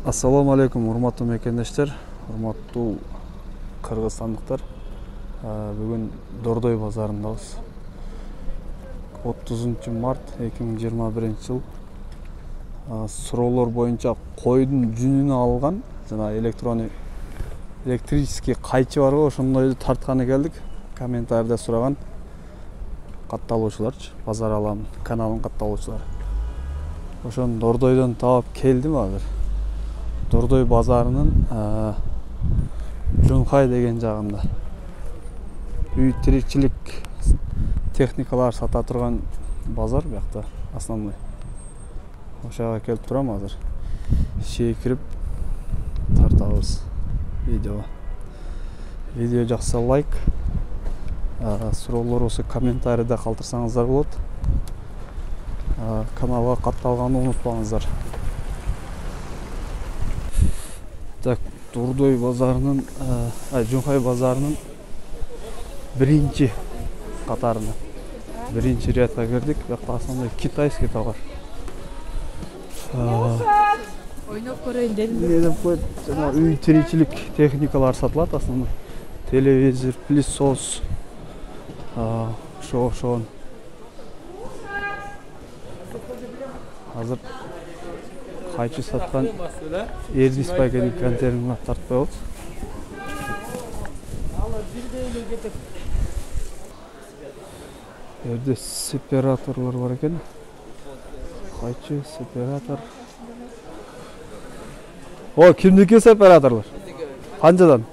Assalamu alaikum, урматтуу мекендештер, урматтуу кыргызстандыктар. Бүгүн Дордой базарындабыз. 30 март 2021 жыл. Суроолор боюнча койдун жүнүнө алган жана электрический кайчы бар го, ошондойду тартканы келдик. Комментарийде сураган катталуучуларчы, базар алам каналынын катталуучулары. Ошон Дордойдон таап келдим азыр. Дордой базарынын Жунхай деген жагында үй тиричилик техникалар сата турган базар биякта основной. Ошого келип турам азыр. Ишиге кирип тартабыз видео. Видео жакса лайк, суроолорубузду комментарийде калтырсаңыздар болот. Каналга катталганды унутпаңыздар. Так, Дордой базарынын, Жунхай базарынын биринчи катарына, биринчи рядка кирдик. Бияқта основной китайский товар. Ойноп көрөйүн дедим. Неден коет, жана үй тиричилик техникалар сатылат основной. Телевизор, пылесос, ошон. Азыр кайчы саткан Эрдис Байкенин контейнерин тартпай болду. Жерде сепараторлор бар экен. Кайчы сепаратор. О, кимдики сепараторлор? Канчадан?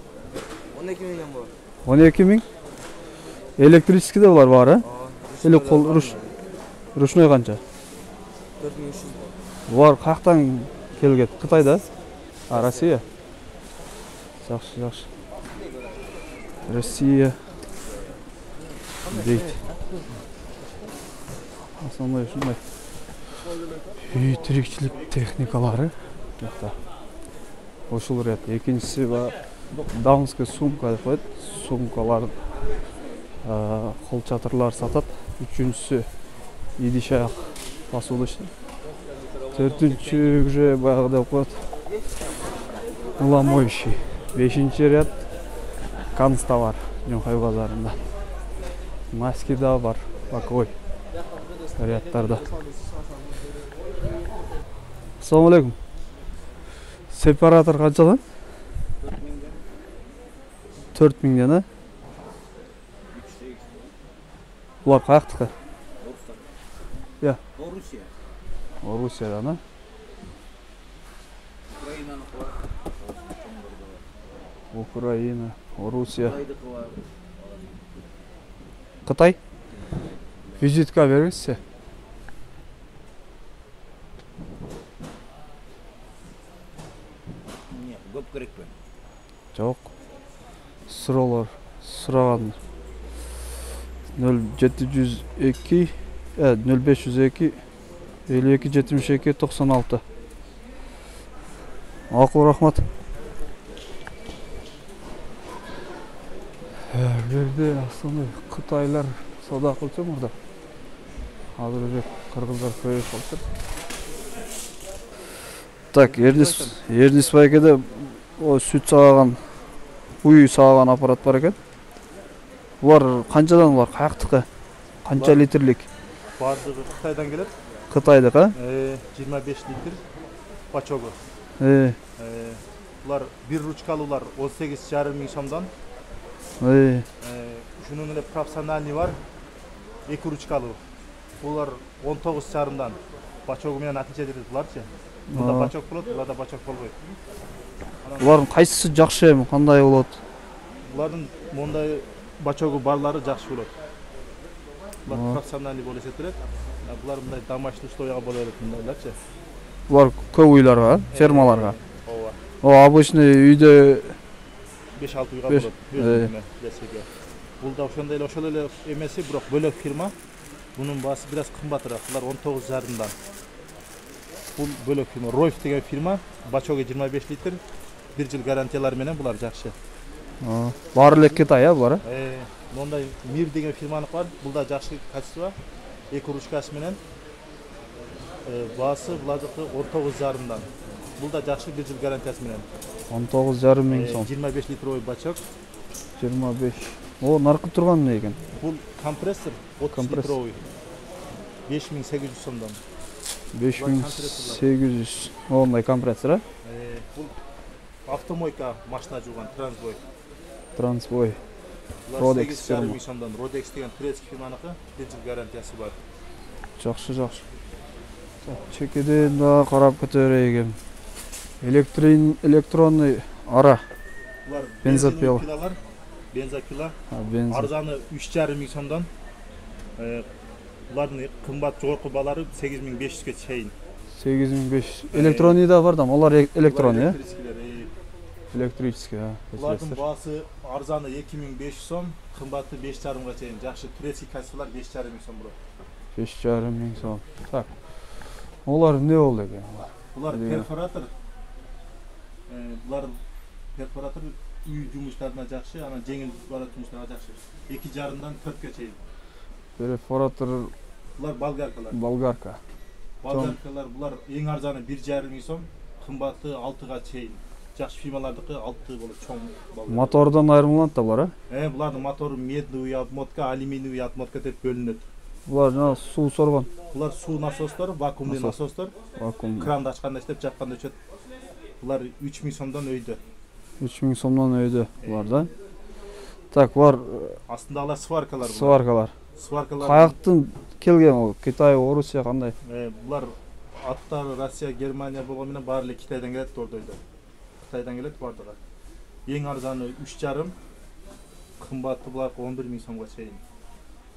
12 миңден бар. 12 миң? Электрический да бар, а? Или кол ручной канча? 4300 бар. Бар, каяктан келген? Кытайда? Россия? Жакшы. Россия. Дейт. Основной ушундай. Үй тиричилик техникалары. Бияқта. Ошол ряд. Экинчиси бар. Даунская сумка деп коет. Сумкалар, кол чатырлар сатат. Үчүнчүсү идиш аяк посудочный. Төртүнчү уже баягы деп коет. Мыломоющий. Бешинчи ряд канста бар Жунхай базарында. Маски да бар, бакой рядтарда. Ассаламу алейкум. Сепаратор канчадан? 4 миңден, а? Булар каяктыкы? Я. Орусиядан, а? Украина, Орусия. Кытай? Визитка бериңизчи. Көп керекпи? Жок. Суроолор сураган 0702 0502 52 72 96. Акыл, рахмат. Жерде основной Кытайлар сауда кылчу мурда. Азыр уже кыргыздар көбөйүп калыптыр. Так, Эрдис Байкеде сүт сааган, уй сааган аппарат бар экен. Булар канчадан булар? Каяктыкы? Канча литрлик? Бардыгы Кытайдан келет. Кытайдык, а? 25 литр бачогу. Булар бир ручкалуулар 18,5 миң сомдон. Ушунун эле профессиональный бар. 2 ручкалуу. Булар 19,5дан. Бачогу менен отличие этет буларчы. Бунда бачок болот, буларда бачок болбойт. Булардын кайсысы жакшы эми, кандай болот? Булардын мондай бачогу барлары жакшы болот. Булар профессиональный болуп эсептелет. Булар мындай домашний условияга боло берет мындайларчы. Булар көп уйларга, фермаларга. Ооба. Обычный үйдө 5-6 уйга болот. Өзүнө. Булда ошондой эле ошол эле эмеси, бирок бөлөк фирма. Бунун баасы бир аз кымбатыраак. Булар 19,5дан. Бул бөлөк фирма. Ройф деген фирма. Бачогу 25 литр. 1 жыл гарантиялар менен булар жакшы. Баары эле Кытай, а булар? Мондай Мир деген фирманыкы бар. Булда жакшы качество. 2 ручкасы менен баасы булардыкы 19,5дан. Бул да жакшы 1 жыл гарантиясы менен. 19,5 миң сом. 25 литровый бачок. 25. О, наркы турган эмне экен? Бул компрессор 30 литровый. 5800 сомдон. 5800. Ондай компрессор, а? Бул автомойка машина жууган Трансбой. Трансбой. Rodex фирма. Сомдон Rodex деген турецкий фирманыкы 1 жыл гарантиясы бар. Жакшы, жакшы. Чекеден да карап көтөрөйгем. Электронный ара. Булар бензопила. Бензопила. Бензин. Арзаны 3,5 миң сомдон. Булардын кымбат жогорку баалары 8500ге чейин. 8500. Электронный да бар да, алар электронный, э? Электрический, а. Булардын баасы арзаны 2500 сом, кымбаты 5,5га чейин. Жакшы турецкий качестволор 5,5 миң сом бурат. 5,5 миң сом. Так. Олар эмне болду экен? Булар перфоратор. Булар перфоратор үй жумуштарына жакшы, анан жеңил барат жумуштарга жакшы. 2,5дан 4ге чейин. Перфоратор. Булар болгаркалар. Болгарка. Болгаркалар булар эң арзаны 1,5 миң сом, кымбаты 6га чейин. Жакшы фирмалардыкы 6 болот, чоң болот. Мотордон айырмаланат да булар, э? Булардын мотору медный отмотка, алюминиевый отмотка деп бөлүнөт. Булар жана суу соргон. Булар суу насостор, вакуумдуу насостор. Вакуум. Кранды ачканда иштеп, жапканда өчөт. Булар 3000 сомдон өйдө. 3000 сомдон өйдө булар да. Так, булар астында алар сваркалар. Сваркалар. Сваркалар. Каяктын келген ол? Китай, Орусия кандай? Булар аттары Россия, Германия болгон менен баары эле Китайдан келет ордойдо. Кытайдан келет бардыгы. Эң арзаны 3,5, кымбаты булар 11 миң сомго чейин.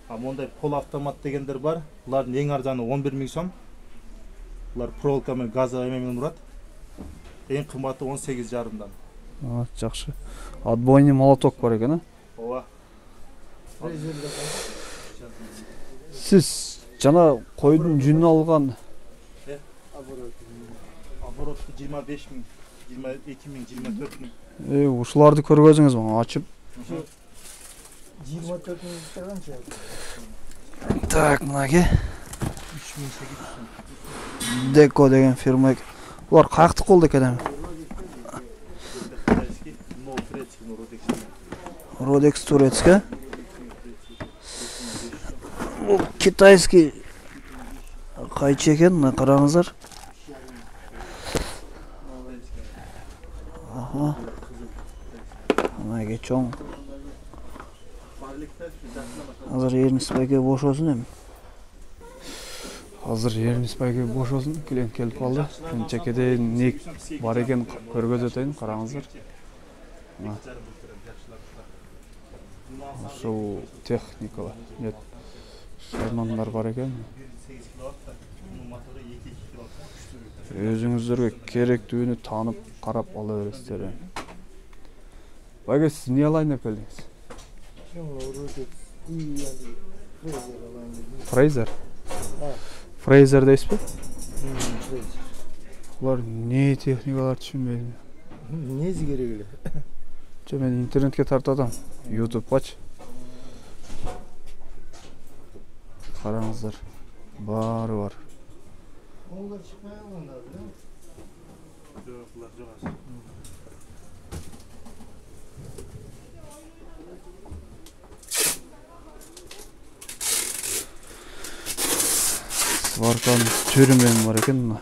А мондай пол автомат дегендер бар. Булардын эң арзаны 11 миң сом. Булар проволока менен газ менен урат. Эң кымбаты 18,5дан. Жакшы. Отбойный молоток бар экен, а? Ооба. Сиз жана койдун жүнүн алган обороту 25 миң, 22 миң, 24 миң. Ушуларды көргөзүңүз, ачып. 24 миң канча? Так, мынаке 3800 сом. Деко деген фирма. Булар каяктык болду экен? Rodex турецкий. Бул китайский кайчы экен, мына караңыздар. Аха. Мынаке чоң. Азыр Эрнисбайге бошосун эми. Азыр Эрнисбайге бошосун, клиент келип калды. Чекеде не бар экен көргөзүп өтөйүн, караңыздар. Ошол техникалар, нет. Шармандар бар экен. Өзүңүздөргө керектүүнү таанып карап ала бересиздер. Байга сиз эмне алайын деп келдиңиз? Фрейзер. Фрейзер дейсизби? Булар не техникалар түшүнбөйм. Нези керек эле? Мен интернетке тартып атам. YouTube'гач. Караңыздар. Баары бар. Олар чыкпай калгандар, белем? Жок, булар жок азыр. Сварканын түрү менен бар экен мына.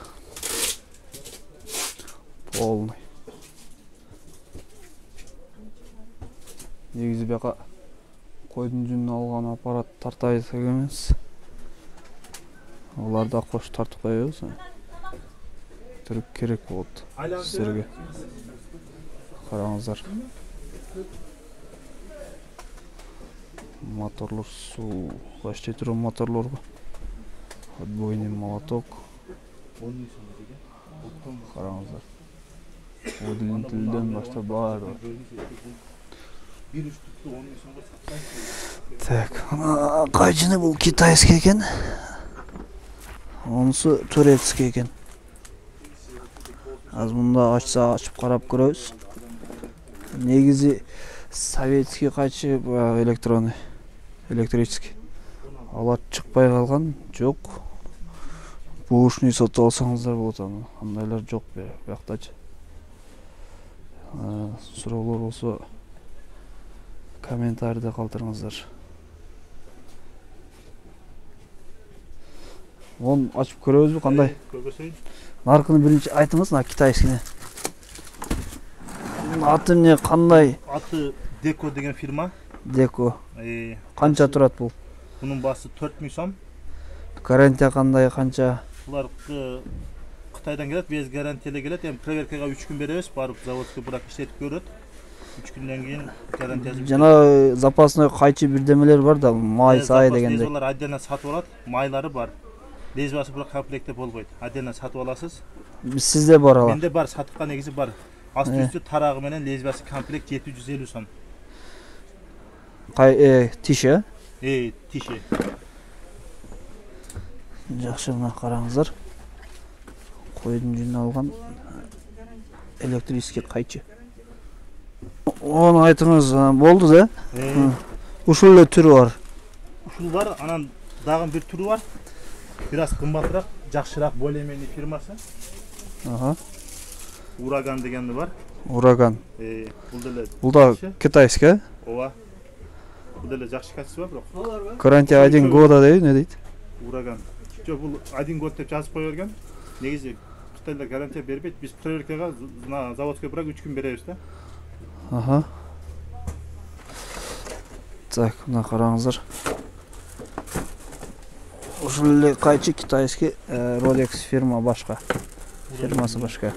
Полный. Негизи бияка койдун жүнүн алган аппарат тартайт эмес. Оларды да кош тартып коебуз. Түрүк керек болот силерге. Караңыздар. Моторлор сууга иштей турган моторлорго. Отбойный молоток. Караңыздар. Удилден башта бар. Так, кайчыны бул китайский экен. Онусу турецкий экен. Аз мында ачса ачып карап көрөбүз. Негизи советский кайчы электронный, электрический. Алар чыкпай калган жок. Бушный сатып алсаңыздар болот аны. Андайлар жок бияктачы. Суроолор болсо комментарийде калтырыңыздар. Оны ачып көрөбүзбү кандай? Көргөсөйүн. Наркыны биринчи айтыңыз, мына китайскини. Аты эмне, кандай? Аты Деко деген фирма. Деко. Канча турат бул? Bunun bası 4000 сом. Гарантия кандай, канча? Bular Қытайдан келет, без гарантиялы келет. Эми проверкага 3 күн беребиз, барып заводка бирок иштетип көрөт. 3 күндөн кийин гарантиясы. Жана запасной кайчы бирдемелер бар да, май, сай дегендей. Олар отдельно сатып алат, майлары бар. Лезвасы бирок комплектте болбойт. Отдельно сатып аласыз. Сизде бар ала? Менде бар, сатыкка негизи бар. Асты үстү тарагы менен лезвасы комплект 750 сом. Тише? Тише. Жакшы, мына караңыздар. Койдун жүнүн алган электрический кайчы. Onu айтыңыз, болду да? Ушул эле түрү бар. Ушул бар, анан дагы бир түрү бар. Бир аз кымбатыраак, жакшыраак более-менее фирмасы. Ураган дегенди бар. Ураган. Бул да китайский, Ооба. Бул деле жакшы качество бирок. Гарантия 1 года дейт, не дейт? Ураган. Жок, бул 1 год деп жазып кое берген. Негизи Кытайлар гарантия бербейт. Биз проверкага на заводка бирок 3 күн беребиз да. Так, мына караңыздар. Ушул эле кайчы китайский, Rolex фирма башка. Фирмасы башка.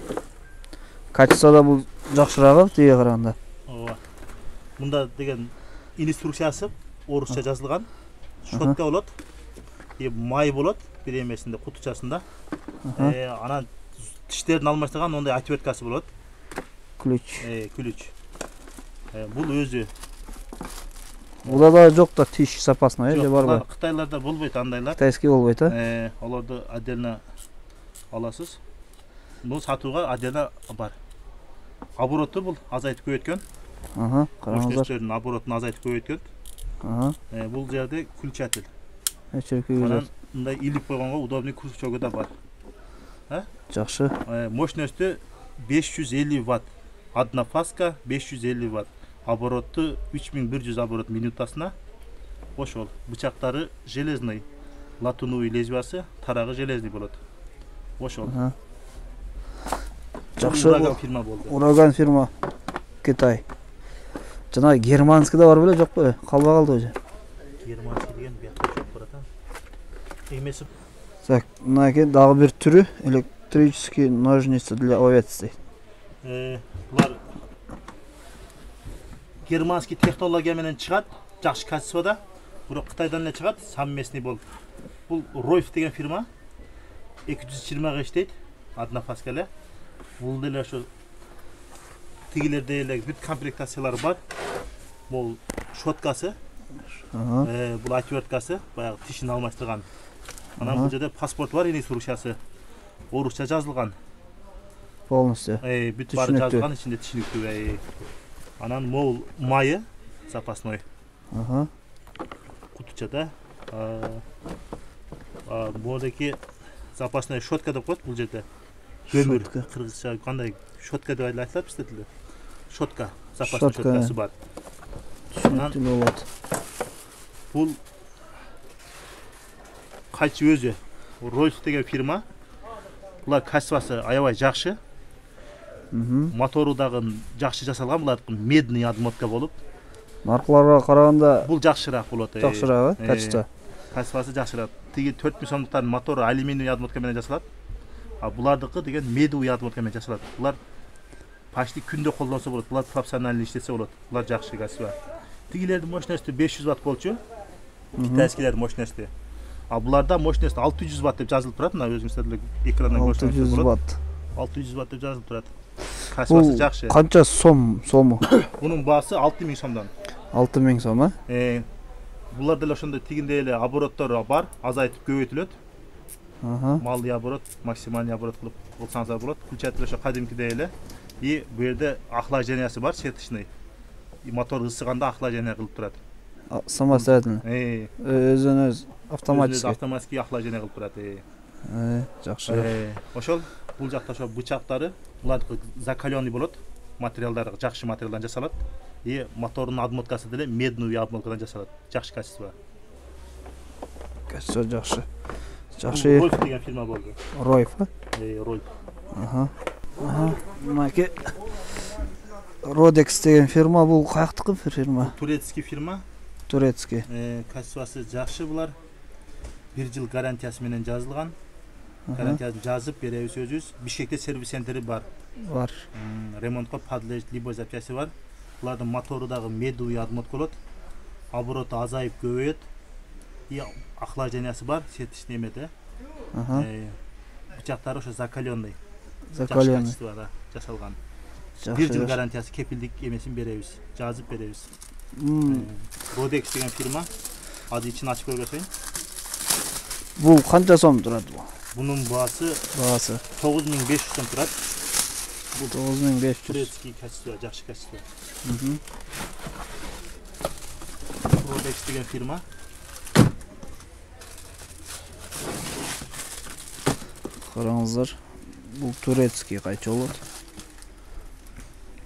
Качествода бул жакшыраагы тиге караганда. Ооба. Мында деген инструкциясы орусча жазылган. Шотка болот. Май болот бир эмесинде, кутучасында. Анан тиштерин алмаштырган ондай отверткасы болот. Ключ. Ключ. Бул өзү. Буда да жок да тиш запасной, же барбы? Кытайларда болбойт андайлар. Китайский болбойт, Аларды отдельно аласыз. Бул сатууга отдельно бар. Обороту бул азайтып көбөйткөн. Караңыздар. Оборотун азайтып көбөйткөн. Бул жерде күлчатыл. Анан мындай илип койгонго удобный крючогу да бар. Жакшы. Мощностью 550 Вт. Одна фаска 550 Вт. Обороты 3100 оборот минутасына. Ошол. Бычактары железный. Латуновый лезвиясы, тарагы железный болот. Ошол. Жакшы. Ураган фирма болду. Ураган фирма Китай. Жана германский да бар беле, жокпу? Калба калды өзү. Германский деген биякта жок барат. Эмеси. Так, мынаки дагы бир түрү, электрический ножницы для овец. Булар германский технология менен чыгат, жакшы качествода. Бирок Кытайдан эле чыгат, самместный болуп. Бул Ройф деген фирма 220 иштейт, одна фаска эле. Бул деле ошо тигилерде эле бүт комплектациялары бар. Бул шоткасы, бул отверткасы, баягы тишин алмаштырган. Анан бул жерде паспорт бар, инструкциясы. Орусча жазылган. Полностью. Бүт баары жазылган, ичинде түшүнүктүү. Анан мол майы запасной. Кутучада. Бул запасной шотка деп коет бул жерде. Көмүр, кыргызча кандай шотка деп айтылат бизде тилде. Шотка, запасной шоткасы бар. Түшүнүктүү болот. Бул кайчы өзү Рольф деген фирма. Булар качествосы аябай жакшы. Мотору дагы жакшы жасалган, булар медный отмотка болуп. Наркыларга караганда бул жакшыраак болот. Жакшыраак, качество. Качествосы жакшыраак. Тиги 4000 сомдуктан мотору алюминий отмотка менен жасалат. А булардыкы деген медный отмотка менен жасалат. Булар почти күндө колдонсо болот. Булар профессиональный иштесе болот. Булар жакшы качество. Тигилердин мощностью 500 Вт болчу. Китайскилердин мощностью. А буларда мощность 600 Вт деп жазылып турат. Мына өзүңүздөр деле экрандан көрсөңүздөр болот. 600 Вт деп жазылып турат. Качествосы жакшы. Канча сому? Бунун баасы 6000 сомдон. 6000 сом, Булар деле ошондой тигиндей эле обороттору бар, азайтып көбөйтүлөт. Малый оборот, максимальный оборот кылып болсаңыздар болот. Включатель ошо кадимкидей эле. И бу жерде охлаждениясы бар, сеточный. И мотор ысыганда охлаждение кылып турат. Самостоятельно. Өзүнөз автоматический. Автоматический охлаждение кылып турат. Жакшы. Ошол бул жакта ошо бычактары, булардыкы закаленный болот. Материалдары жакшы материалдан жасалат. И мотордун обмоткасы деле медный обмоткадан жасалат. Жакшы качество. Качество жакшы. Жакшы. Рольф деген фирма болду. Рольф, Рольф. Мынакей Rodex деген фирма, бул каяктыкы фирма? Турецкий фирма. Турецкий. Качествосы жакшы булар. 1 жыл гарантиясы менен жазылган. Гарантиясын жазып беребиз өзүбүз. Бишкекте сервис центри бар. Ремонтко подлежит любой запчасти бар. Булардын мотору дагы медовый обмотка болот. Обороты азайып көбөйөт. И охлаждениясы бар, сетичный эмеде. Бычактары ошо закаленный. Закаленный. Жасалган. 1 жыл гарантиясы кепилдик эмесин беребиз. Жазып беребиз. Rodex деген фирма. Азыр ичин ачып көргөсөйүн. Бул канча сом турат бул? Bunun baası 9500 сом турат. Бул 9500. Турецкий качество, жакшы качество. Rodex деген фирма. Караңыздар. Бул турецкий кайча болот?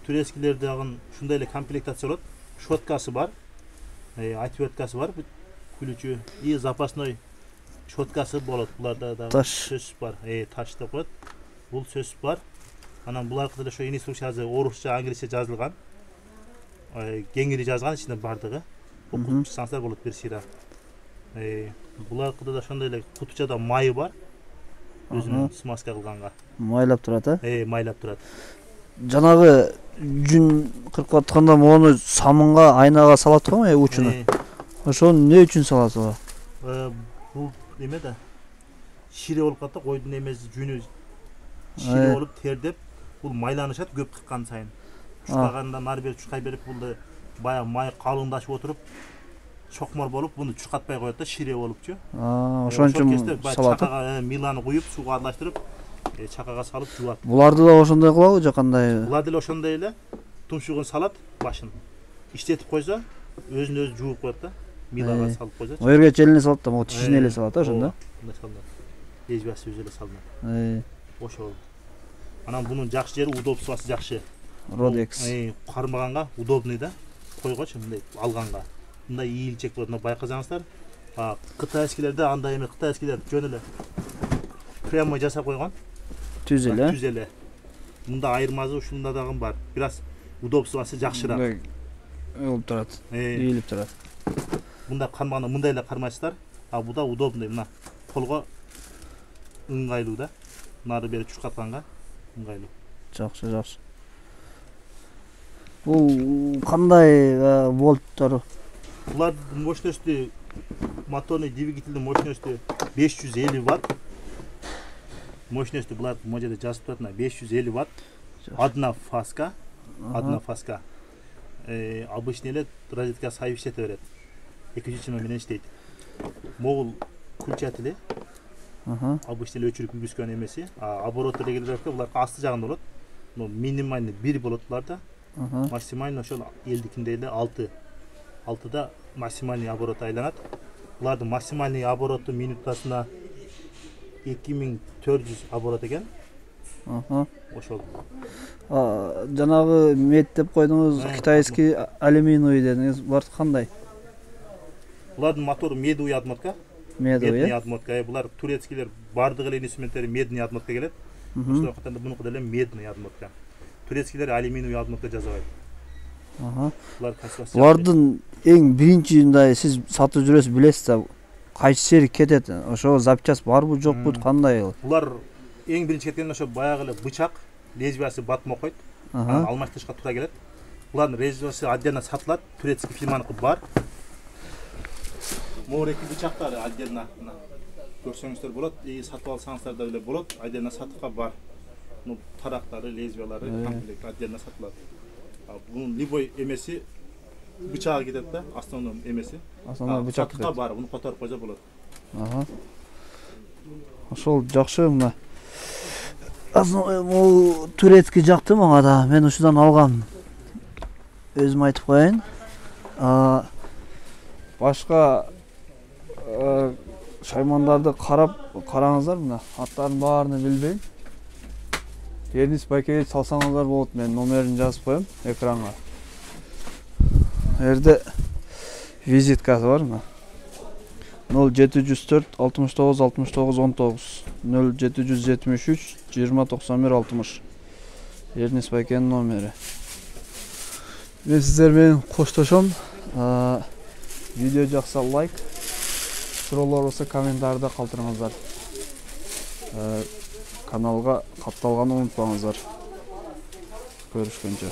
Турецкилерде агын ушундай эле комплектация болот. Щеткасы бар. Отверткасы бар. Күлүчү и запасной щеткасы болот. Буларда да сөз бар. Таш деп коет. Бул сөз бар. Анан буларкы деле ошо инструкциясы орусча, англисче жазылган. Кеңири жазган ичинде бардыгы. Окуп чыксаңыздар болот бир сыйра. Буларкыда да ошондой эле кутучада майы бар. Өзүнүн смазка кылганга. Майлап турат, Майлап турат. Жанагы жүн кыркып атканда мону самынга, айнага салат го, учуну. Ошону эмне үчүн салат ага? Бул эме да шире болуп калат да, койдун эмеси жүнү шире болуп тердеп, бул майланышат көп кыккан сайын. Чуркагандан нары бери чуркай берип, бул бая май калыңдашып отуруп, чокмор болуп, буну чуркатпай коет да, шире болупчу. Ошон үчүн салат. Чакага миланы куюп, сууга аралаштырып, чакага салып жуат. Буларды да ошондой кылабы же кандай? Булар деле ошондой эле тумшугун салат, башын иштетип койсо, өзүн өзү жууп коет да. Милага салып койсо. О жерге челине салат да, могу тишине эле салат ошондо. Мындай салат. Лежбасы өзү эле салынат. Ошол. Анан бунун жакшы жери удобствосу жакшы. Rodex. Кармаганга удобный да. Койгочу мындай алганга. Мындай ийилчек болот. Мына байкасаңыздар, кытайскилерде андай эме, кытайскилер жөн эле прямо жасап койгон. Түз эле. Түз эле. Мында айырмасы ушунда дагы бар. Бираз удобствосу жакшыраак. Болуп турат. Ийилип турат. Мында кармаганда мындай эле кармайсыздар. Буда удобный, мына колго ыңгайлуу да. Нары бери чуркатканга ыңгайлуу. Жакшы, жакшы. Бул кандай волттор? Булардын мощностью, моторный двигательдин мощностью 550 Вт. Мощностью булар могу жерде жазып турат, 550 Вт. Одна фаска. Обычный эле розетка сайып иштете берет. 220 менен иштейт. Могул включатели. Обычный эле өчүрүп күйгүзгөн эмеси. Обороты келгенде булар асты жагында болот. Но минимальный 1 болот буларда. Максимальный ошол элдикинде эле 6. 6да максимальный оборот айланат. Булардын максимальный обороту минутасына 2400 оборот экен. Ошол. Жанагы мед деп койдуңуз, китайский алюминий дедиңиз, булар кандай? Булардын мотору медовый обмотка. Медный обмотка. Булар турецкилер бардык эле инструментери медный обмотка келет. Ошол катанда мунуку деле медный обмотка. Турецкилер алюминий обмотка жасабайт. Булар качествосы. Булардын эң биринчи мындай сиз сатып жүрөсүз, билесиз да, кайсы жери кетет? Ошо запчас барбы, жокпу, кандай? Булар эң биринчи кеткен ошо баягы эле бычак, лезвиясы батма койт. Алмаштырышка туура келет. Булардын лезвиясы отдельно сатылат. Турецкий фирманыкы бар. Могу эки бычактары отдельно көрсөңүздөр болот. Сатып алсаңыздар да эле болот. Отдельно сатыкка бар. Тарактары, лезвиялары комплект отдельно сатылат. Бунун любой эмеси бычагы кетет да, основной эмеси. Основной бычак сатыкка бар, буну которуп койсо болот. Ошол жакшы мына. Бул турецкий жакты мага да. Мен ушудан алгам. Өзүм айтып коеюн. Башка шаймандарды қараңыздар мына аттарын баарыны билбейм. Ернис Байкеге салсаңыздар болот, мен номерин жазып коем экранга. Жерде визиткасы бар мына. 0704 69 69 19 0773 20 91 60 Ернис Байкенин номери. Мен сиздер менен коштошом. Видео жакса лайк, суроолор болсо комментарийде калтырыңыздар. Каналга катталганды унутпаңыздар. Көрүшкөнчө.